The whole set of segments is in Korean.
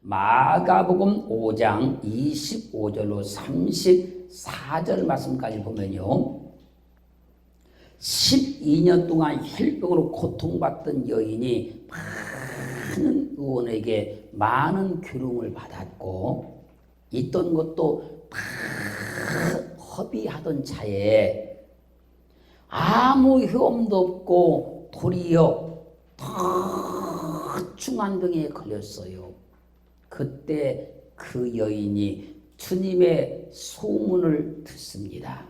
마가복음 5장 25절로 34절 말씀까지 보면요. 12년 동안 혈병으로 고통받던 여인이 많은 의원에게 많은 괴로움을 받았고 있던 것도 다 허비하던 차에 아무 효험도 없고 도리어 더 중한 병에 걸렸어요. 그때 그 여인이 주님의 소문을 듣습니다.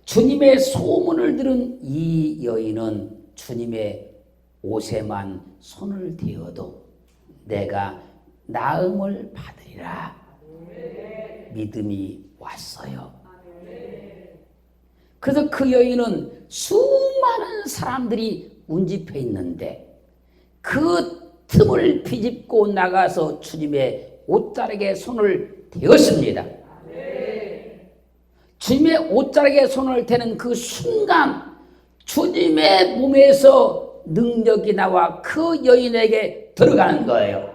주님의 소문을 들은 이 여인은 주님의 옷에만 손을 대어도 내가 나음을 받으리라 믿음이 왔어요. 그래서 그 여인은 수많은 사람들이 운집해 있는데 그 틈을 비집고 나가서 주님의 옷자락에 손을 대었습니다. 주님의 옷자락에 손을 대는 그 순간 주님의 몸에서 능력이 나와 그 여인에게 들어가는 거예요.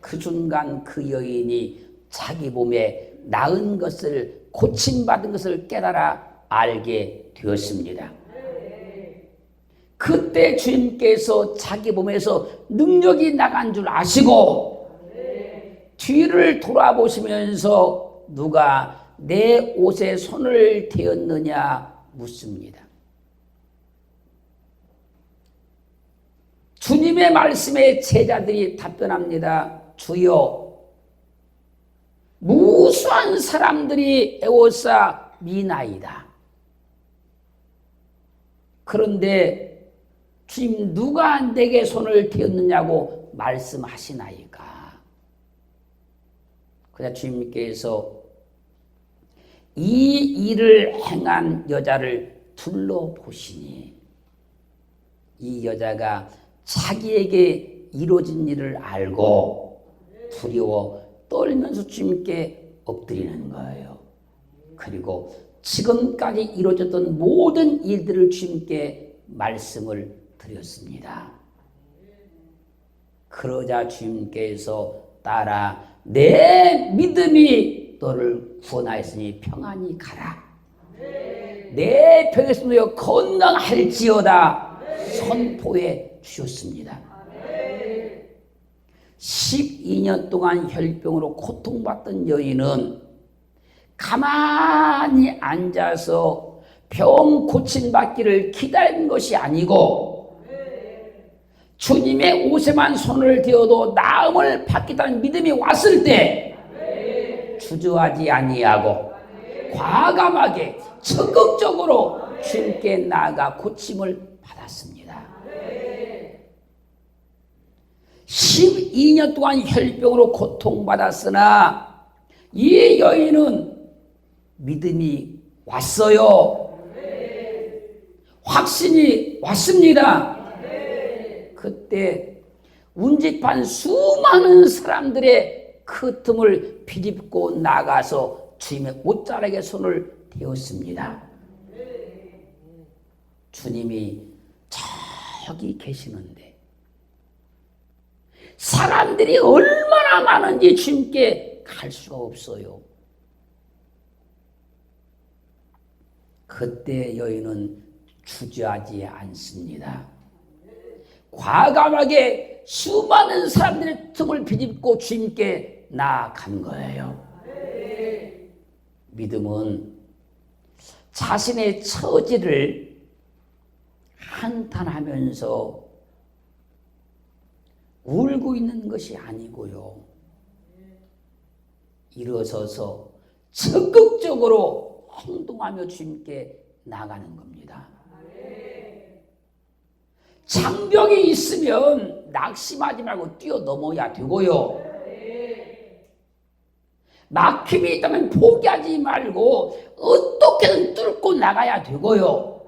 그 순간 그 여인이 자기 몸에 나은 것을 고침받은 것을 깨달아 알게 되었습니다. 그때 주님께서 자기 몸에서 능력이 나간 줄 아시고 뒤를 돌아보시면서 누가 내 옷에 손을 대었느냐 묻습니다. 주님의 말씀에 제자들이 답변합니다. 주여, 무수한 사람들이 에워싸 미나이다. 그런데 주님 누가 내게 손을 대었느냐고 말씀하시나이까. 그래서 주님께서 이 일을 행한 여자를 둘러보시니 이 여자가 자기에게 이루어진 일을 알고 두려워 떨면서 주님께 엎드리는 거예요. 그리고 지금까지 이루어졌던 모든 일들을 주님께 말씀을 드렸습니다. 그러자 주님께서 따라 내 믿음이 너를 구원하였으니 평안히 가라. 내 병에서 너여 건강할지어다 선포해 주셨습니다. 12년 동안 혈병으로 고통받던 여인은 가만히 앉아서 병 고침받기를 기다린 것이 아니고 주님의 옷에만 손을 대어도 나음을 받겠다는 믿음이 왔을 때 주저하지 아니하고 과감하게 적극적으로 주님께 나아가 고침을 받았습니다. 12년 동안 혈병으로 고통받았으나 이 여인은 믿음이 왔어요. 확신이 왔습니다. 그때 운집한 수많은 사람들의 그 틈을 비집고 나가서 주님의 옷자락에 손을 대었습니다. 주님이 저기 계시는데 사람들이 얼마나 많은지 주님께 갈 수가 없어요. 그때 여인은 주저하지 않습니다. 과감하게 수많은 사람들의 틈을 비집고 주님께 나아간 거예요. 믿음은 자신의 처지를 한탄하면서 울고 있는 것이 아니고요. 일어서서 적극적으로 행동하며 주님께 나가는 겁니다. 장벽이 있으면 낙심하지 말고 뛰어넘어야 되고요. 막힘이 있다면 포기하지 말고 어떻게든 뚫고 나가야 되고요.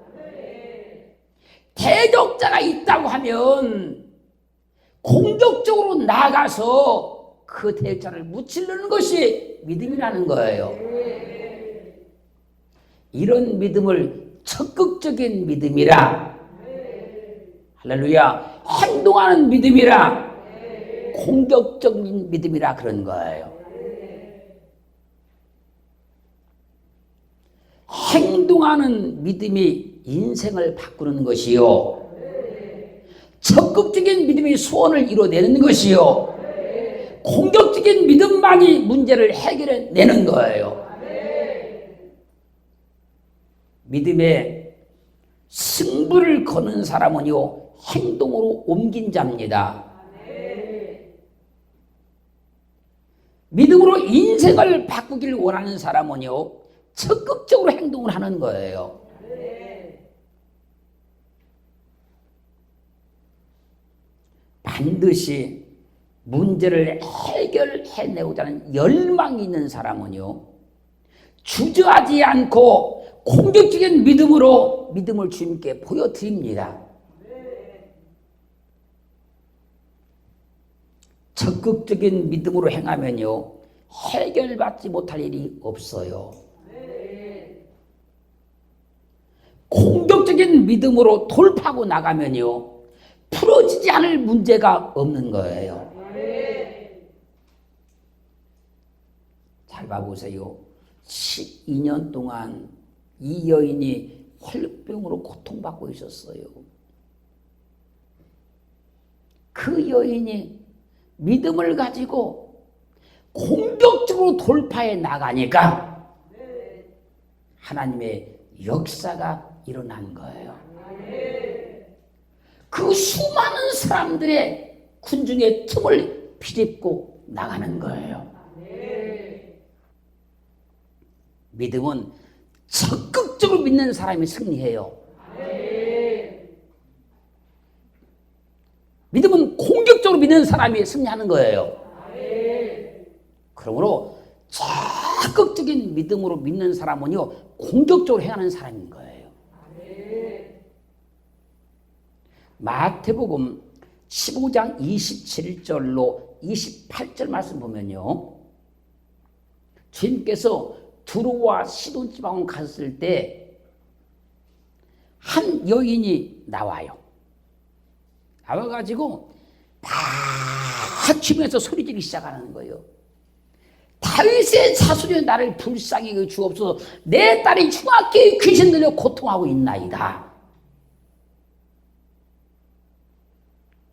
대적자가 있다고 하면 공격적으로 나가서 그 대적자를 무찌르는 것이 믿음이라는 거예요. 이런 믿음을 적극적인 믿음이라, 할렐루야, 행동하는 믿음이라 공격적인 믿음이라 그런 거예요. 행동하는 믿음이 인생을 바꾸는 것이요. 적극적인 믿음이 소원을 이뤄내는 것이요. 공격적인 믿음만이 문제를 해결해내는 거예요. 믿음의 승부를 거는 사람은요, 행동으로 옮긴 자입니다. 믿음으로 인생을 바꾸길 원하는 사람은요, 적극적으로 행동을 하는 거예요. 반드시 문제를 해결해내고자 하는 열망이 있는 사람은요, 주저하지 않고 공격적인 믿음으로 믿음을 주님께 보여드립니다. 적극적인 믿음으로 행하면요, 해결받지 못할 일이 없어요. 공격적인 믿음으로 돌파하고 나가면요, 풀어지지 않을 문제가 없는 거예요. 잘 봐보세요. 12년 동안 이 여인이 혈병으로 고통받고 있었어요. 그 여인이 믿음을 가지고 공격적으로 돌파해 나가니까 하나님의 역사가 일어난 거예요. 그 수많은 사람들의 군중의 틈을 비집고 나가는 거예요. 믿음은 적극적으로 믿는 사람이 승리해요. 믿음은 공격적으로 믿는 사람이 승리하는 거예요. 그러므로 적극적인 믿음으로 믿는 사람은요, 공격적으로 행하는 사람인 거예요. 마태복음 15장 27절로 28절 말씀 보면요, 주님께서 두로와 시돈 지방을 갔을 때 한 여인이 나와요. 나와가지고 박치면서 소리지르기 시작하는 거예요. 다윗의 자손이 나를 불쌍히 주옵소서. 내 딸이 흉악히 귀신 들려 고통하고 있나이다.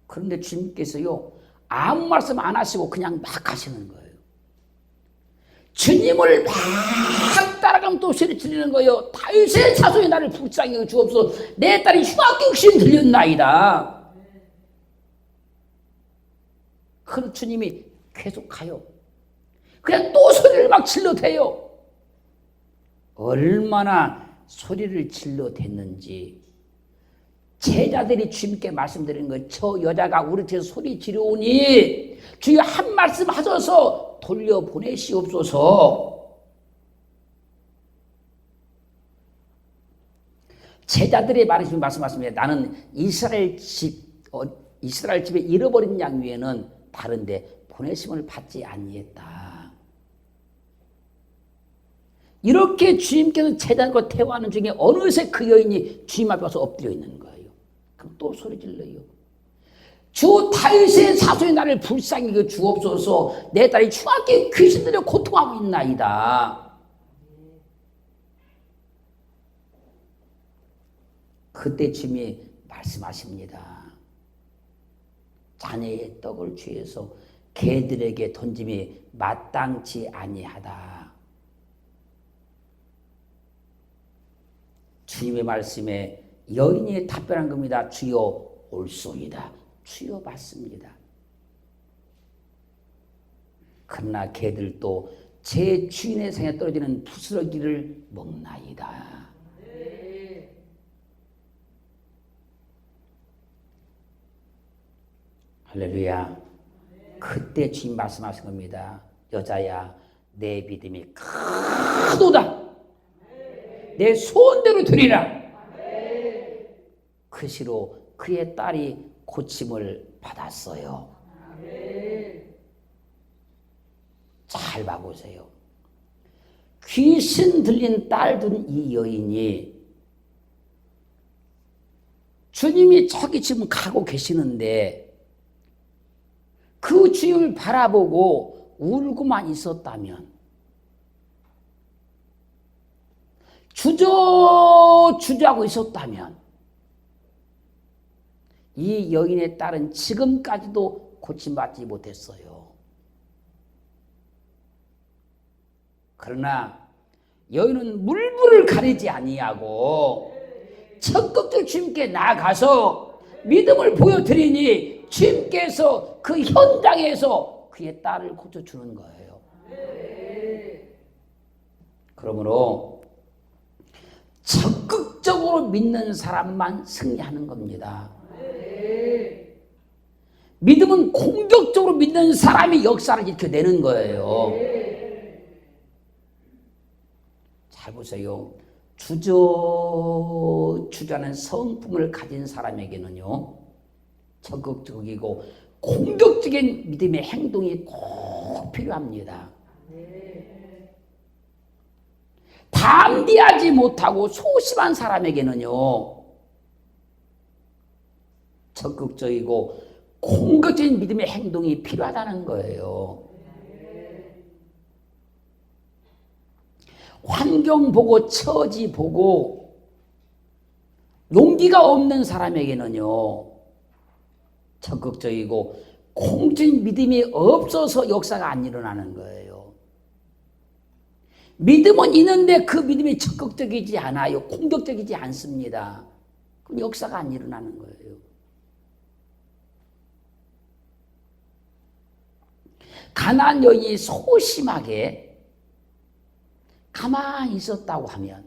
그런데 주님께서요, 아무 말씀 안 하시고 그냥 막 하시는 거예요. 주님을 막 따라가면 또 소리 지르는 거예요. 다윗의 자손이 나를 불쌍히 주옵소서. 내 딸이 흉악히 귀신 들렸나이다. 그래서 주님이 계속 가요. 그냥 또 소리를 막 질러대요. 얼마나 소리를 질러댔는지 제자들이 주님께 말씀드리는 거예요. 저 여자가 우리 뒤에서 소리 지르오니 주여 한 말씀 하셔서 돌려보내시옵소서. 제자들의 말씀하십니다. 나는 이스라엘 집에 잃어버린 양 위에는 다른데 보내심을 받지 아니했다. 이렇게 주님께서 제자들과 대화하는 중에 어느새 그 여인이 주님 앞에 와서 엎드려 있는 거예요. 그럼 또 소리 질러요. 주 다윗의 자손이 나를 불쌍히 주옵소서. 내 딸이 흉악히 귀신 들려 고통하고 있나이다. 그때 주님이 말씀하십니다. 자네의 떡을 취해서 개들에게 던짐이 마땅치 아니하다. 주님의 말씀에 여인이 답변한 겁니다. 주여 옳소이다. 주여 맞습니다. 그러나 개들도 제 주인의 생에 떨어지는 부스러기를 먹나이다. 할렐루야. 그때 주님 말씀하신 겁니다. 여자야, 내 믿음이 크도다. 내 소원대로 되리라. 그 시로 그의 딸이 고침을 받았어요. 잘 봐보세요. 귀신 들린 딸 둔 이 여인이 주님이 저기 지금 가고 계시는데 그 주님을 바라보고 울고만 있었다면, 주저하고 있었다면, 이 여인의 딸은 지금까지도 고침받지 못했어요. 그러나 여인은 물불을 가리지 아니하고 적극적으로 주님께 나아가서 믿음을 보여드리니 주님께서 그 현장에서 그의 딸을 고쳐주는 거예요. 그러므로 적극적으로 믿는 사람만 승리하는 겁니다. 믿음은 공격적으로 믿는 사람이 역사를 일으켜내는 거예요. 잘 보세요. 주저하는 성품을 가진 사람에게는요, 적극적이고 공격적인 믿음의 행동이 꼭 필요합니다. 담대하지 못하고 소심한 사람에게는요, 적극적이고 공격적인 믿음의 행동이 필요하다는 거예요. 환경 보고 처지 보고 용기가 없는 사람에게는요, 적극적이고 공적인 믿음이 없어서 역사가 안 일어나는 거예요. 믿음은 있는데 그 믿음이 적극적이지 않아요. 공격적이지 않습니다. 그럼 역사가 안 일어나는 거예요. 가나안 여인이 소심하게 가만히 있었다고 하면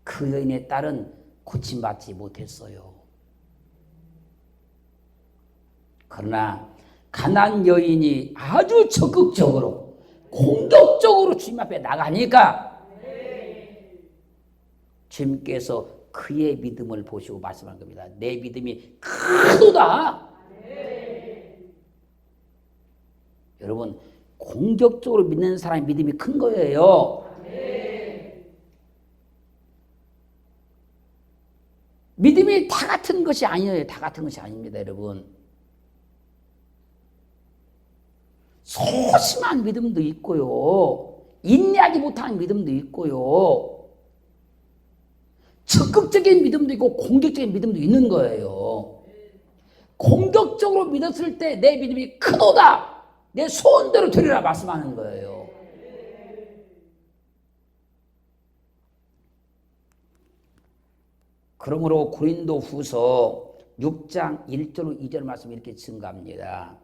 그 여인의 딸은 고침받지 못했어요. 그러나 가나안 여인이 아주 적극적으로 공격적으로 주님 앞에 나가니까 주님께서 그의 믿음을 보시고 말씀한 겁니다. 내 믿음이 크도다. 여러분, 공격적으로 믿는 사람의 믿음이 큰 거예요. 믿음이 다 같은 것이 아니에요. 다 같은 것이 아닙니다, 여러분. 소심한 믿음도 있고요. 인내하지 못하는 믿음도 있고요. 적극적인 믿음도 있고 공격적인 믿음도 있는 거예요. 공격적으로 믿었을 때 내 믿음이 크도다. 내 소원대로 되리라 말씀하는 거예요. 그러므로 고린도후서 6장 1절 2절 말씀 이렇게 증가합니다.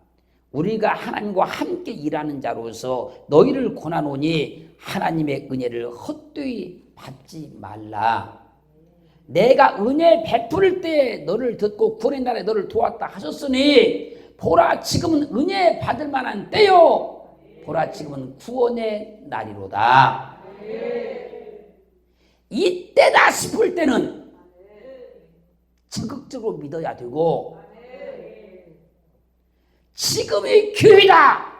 우리가 하나님과 함께 일하는 자로서 너희를 권하노니 하나님의 은혜를 헛되이 받지 말라. 내가 은혜 베풀 때 너를 듣고 구원의 날에 너를 도왔다 하셨으니 보라 지금은 은혜 받을 만한 때요. 보라 지금은 구원의 날이로다. 이때다 싶을 때는 적극적으로 믿어야 되고, 지금이 기회다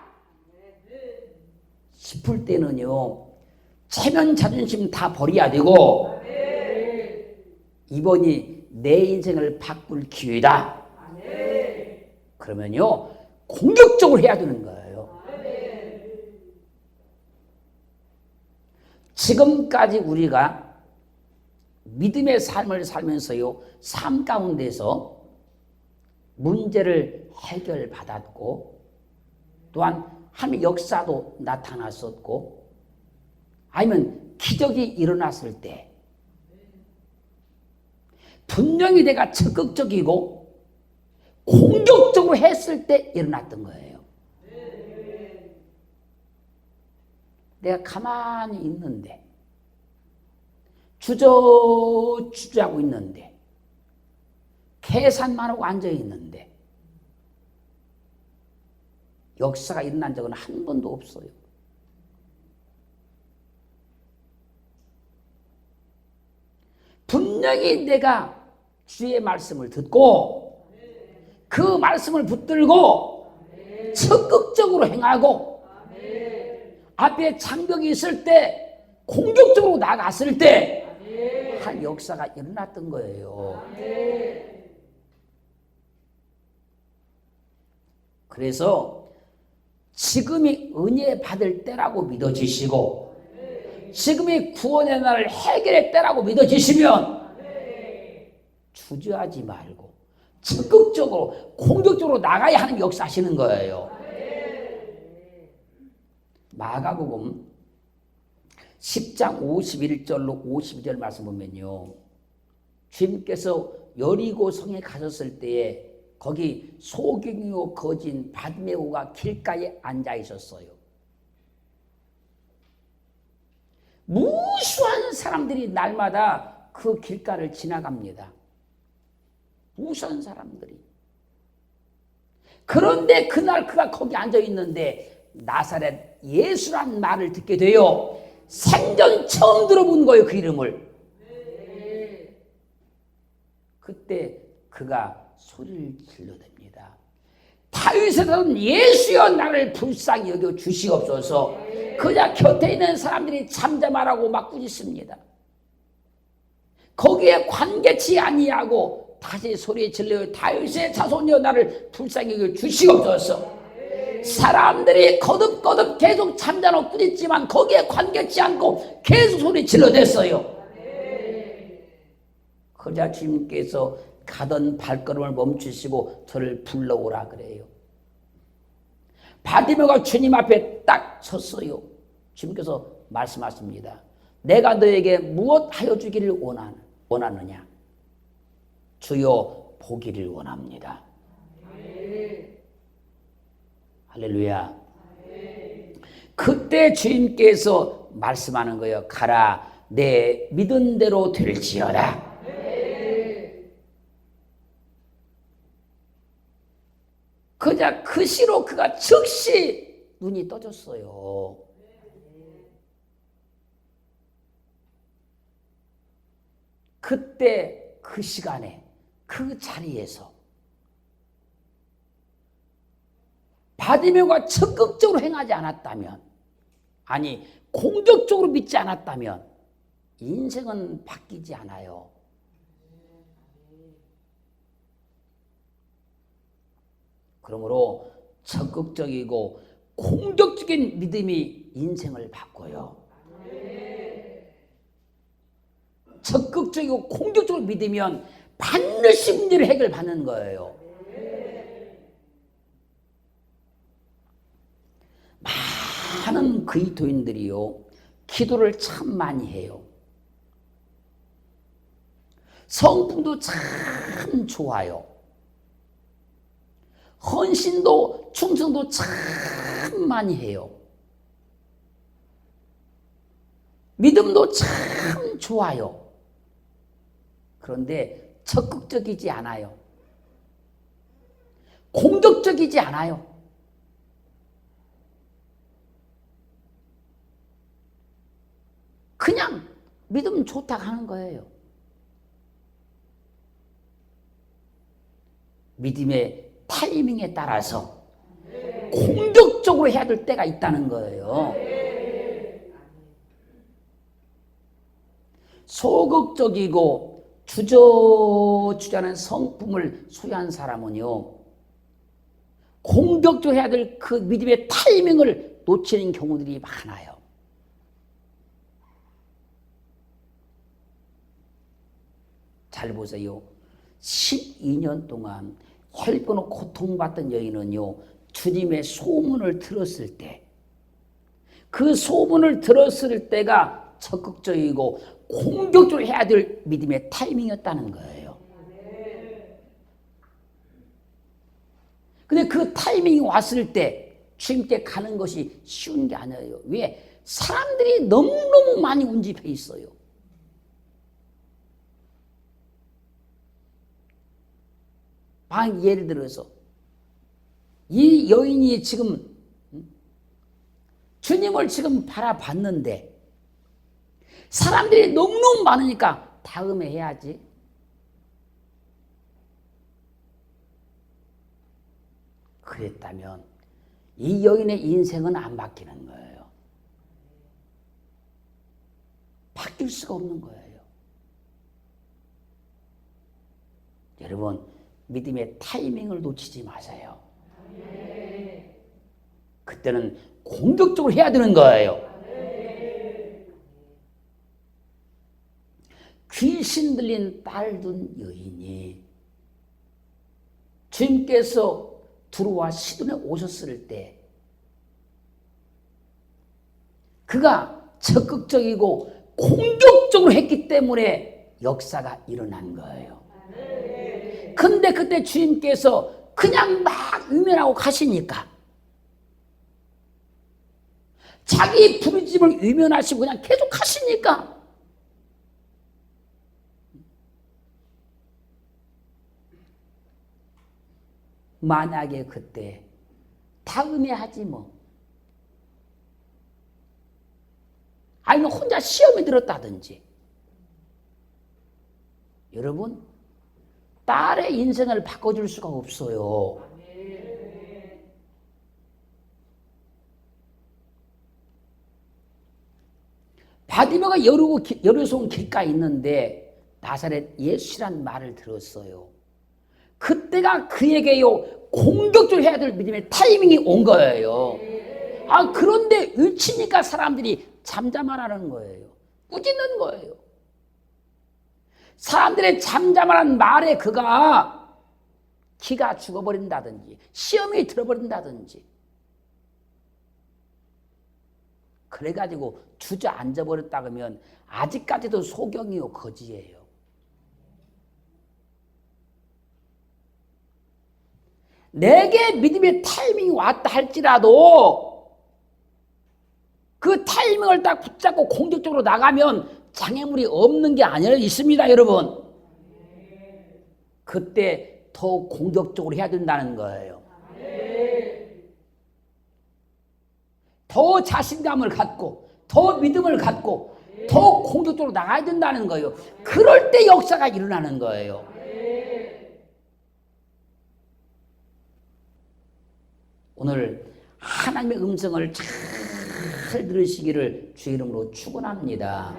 싶을 때는요, 체면 자존심 다 버려야 되고, 이번이 내 인생을 바꿀 기회다. 그러면요, 공격적으로 해야 되는 거예요. 지금까지 우리가 믿음의 삶을 살면서요, 삶 가운데서 문제를 해결받았고, 또한 하나님의 역사도 나타났었고, 아니면 기적이 일어났을 때 분명히 내가 적극적이고 공격적으로 했을 때 일어났던 거예요. 내가 가만히 있는데, 주저하고 있는데, 계산만 하고 앉아 있는데 역사가 일어난 적은 한 번도 없어요. 분명히 내가 주의 말씀을 듣고 그 말씀을 붙들고 적극적으로 행하고 앞에 장벽이 있을 때 공격적으로 나갔을 때 한 역사가 일어났던 거예요. 그래서 지금이 은혜 받을 때라고 믿어지시고 지금이 구원의 날을 해결의 때라고 믿어지시면 주저하지 말고 적극적으로 공격적으로 나가야 하는 역사하시는 거예요. 마가복음 10장 51절로 52절 말씀 보면요, 주님께서 여리고 성에 가셨을 때에 거기 소경이요 거진 바디메오가 길가에 앉아 있었어요. 무수한 사람들이 날마다 그 길가를 지나갑니다. 무수한 사람들이. 그런데 그날 그가 거기 앉아 있는데 나사렛 예수란 말을 듣게 돼요. 생전 처음 들어본 거예요, 그 이름을. 그때 그가 소리를 질러댑니다. 다윗에서는 예수여 나를 불쌍히 여겨 주시옵소서. 그냥 곁에 있는 사람들이 잠잠하라고 막 꾸짖습니다. 거기에 관계치 아니하고 다시 소리 질러요. 다윗의 자손이여 나를 불쌍히 여겨 주시옵소서. 사람들이 거듭거듭 계속 잠잠하고 꾸짖지만 거기에 관계치 않고 계속 소리 질러댔어요. 그러자 주님께서 가던 발걸음을 멈추시고 저를 불러오라 그래요. 바디메오가 주님 앞에 딱 섰어요. 주님께서 말씀하십니다. 내가 너에게 무엇하여 주기를 원하느냐? 주여 보기를 원합니다. 할렐루야. 그때 주님께서 말씀하는 거예요. 가라, 내 믿은 대로 될지어다. 그자 그 시로 그가 즉시 눈이 떠졌어요. 그때 그 시간에 그 자리에서 바디메오가 적극적으로 행하지 않았다면, 아니 공격적으로 믿지 않았다면 인생은 바뀌지 않아요. 그러므로 적극적이고 공격적인 믿음이 인생을 바꿔요. 적극적이고 공격적으로 믿으면 반드시 문제를 해결받는 거예요. 많은 그리스도인들이요, 기도를 참 많이 해요. 성품도 참 좋아요. 헌신도 충성도 참 많이 해요. 믿음도 참 좋아요. 그런데 적극적이지 않아요. 공격적이지 않아요. 그냥 믿음 좋다고 하는 거예요. 믿음의 타이밍에 따라서 공격적으로 해야 될 때가 있다는 거예요. 소극적이고 주저주저하는 성품을 소유한 사람은요, 공격적으로 해야 될 그 믿음의 타이밍을 놓치는 경우들이 많아요. 잘 보세요. 12년 동안 혈병으로 고통받던 여인은요, 주님의 소문을 들었을 때, 그 소문을 들었을 때가 적극적이고 공격적으로 해야 될 믿음의 타이밍이었다는 거예요. 근데 그 타이밍이 왔을 때 주님께 가는 것이 쉬운 게 아니에요. 왜? 사람들이 너무너무 많이 운집해 있어요. 예를 들어서 이 여인이 지금 주님을 지금 바라봤는데 사람들이 너무너무 많으니까 다음에 해야지. 그랬다면 이 여인의 인생은 안 바뀌는 거예요. 바뀔 수가 없는 거예요. 여러분, 믿음의 타이밍을 놓치지 마세요. 그때는 공격적으로 해야 되는 거예요. 귀신 들린 딸 둔 여인이 주님께서 두루와 시돈에 오셨을 때 그가 적극적이고 공격적으로 했기 때문에 역사가 일어난 거예요. 근데 그때 주님께서 그냥 막 외면하고 가시니까 자기 부르심을 외면하시고 그냥 계속 가시니까 만약에 그때 다음에 하지 뭐 아니면 혼자 시험에 들었다든지 여러분 딸의 인생을 바꿔줄 수가 없어요. 바디메가 여리고성 길가에 있는데 나사렛 예수란 말을 들었어요. 그때가 그에게요 공격적으로 해야 될 믿음의 타이밍이 온 거예요. 그런데 외치니까 사람들이 잠잠하라는 거예요. 꾸짖는 거예요. 사람들의 잠잠하라는 말에 그가 기가 죽어버린다든지 시험이 들어버린다든지 그래가지고 주저앉아버렸다 그러면 아직까지도 소경이요 거지예요. 내게 믿음의 타이밍이 왔다 할지라도 그 타이밍을 딱 붙잡고 공격적으로 나가면 장애물이 없는 게 아니라 있습니다, 여러분. 그때 더 공격적으로 해야 된다는 거예요. 더 자신감을 갖고 더 믿음을 갖고 더 공격적으로 나가야 된다는 거예요. 그럴 때 역사가 일어나는 거예요. 오늘 하나님의 음성을 잘 들으시기를 주 이름으로 축원합니다.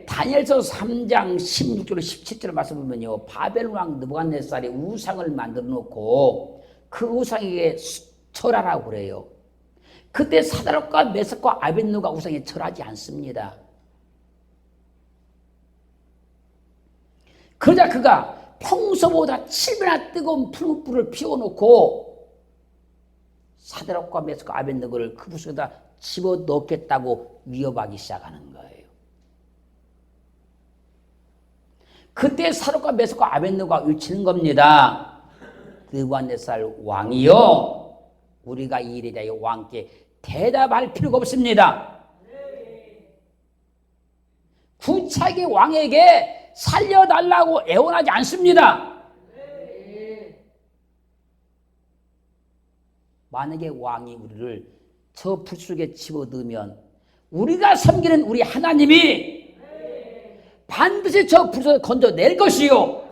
다니엘서 3장 16절 17절 말씀 보면요, 바벨론 왕 느부갓네살이 우상을 만들어 놓고 그 우상에게 절하라고 그래요. 그때 사드락과 메삭과 아벳느고가 우상에 절하지 않습니다. 그러자 그가 평소보다 7배나 뜨거운 풀무불을 피워놓고 사드락과 메삭과 아벳느고를 그 불 속에다 집어넣겠다고 위협하기 시작하는 거예요. 그때 사드락과 메삭과 아벳느고가 외치는 겁니다. 느부갓네살 왕이여, 우리가 이 일에 대하여 왕께 대답할 필요가 없습니다. 구차하게 왕에게 살려달라고 애원하지 않습니다. 만약에 왕이 우리를 저 불 속에 집어넣으면 우리가 섬기는 우리 하나님이 반드시 저 불 속에 건져낼 것이요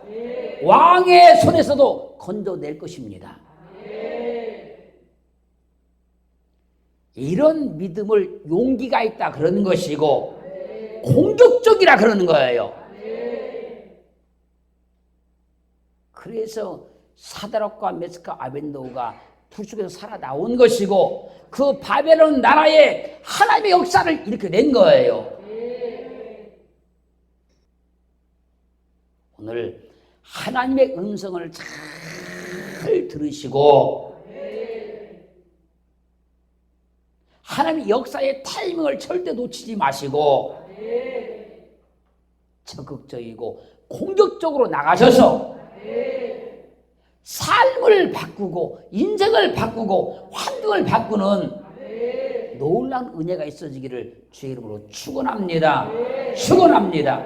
왕의 손에서도 건져낼 것입니다. 이런 믿음을 용기가 있다 그러는 것이고 공격적이라 그러는 거예요. 그래서 사드락과 메삭과 아벳느고가 불 속에서 살아나온 것이고 그 바벨론 나라에 하나님의 역사를 일으켜낸 거예요. 오늘 하나님의 음성을 잘 들으시고 하나님의 역사의 타이밍을 절대 놓치지 마시고 적극적이고 공격적으로 나가셔서 삶을 바꾸고 인생을 바꾸고 환경을 바꾸는 놀라운 은혜가 있어지기를 주의 이름으로 축원합니다. 축원합니다.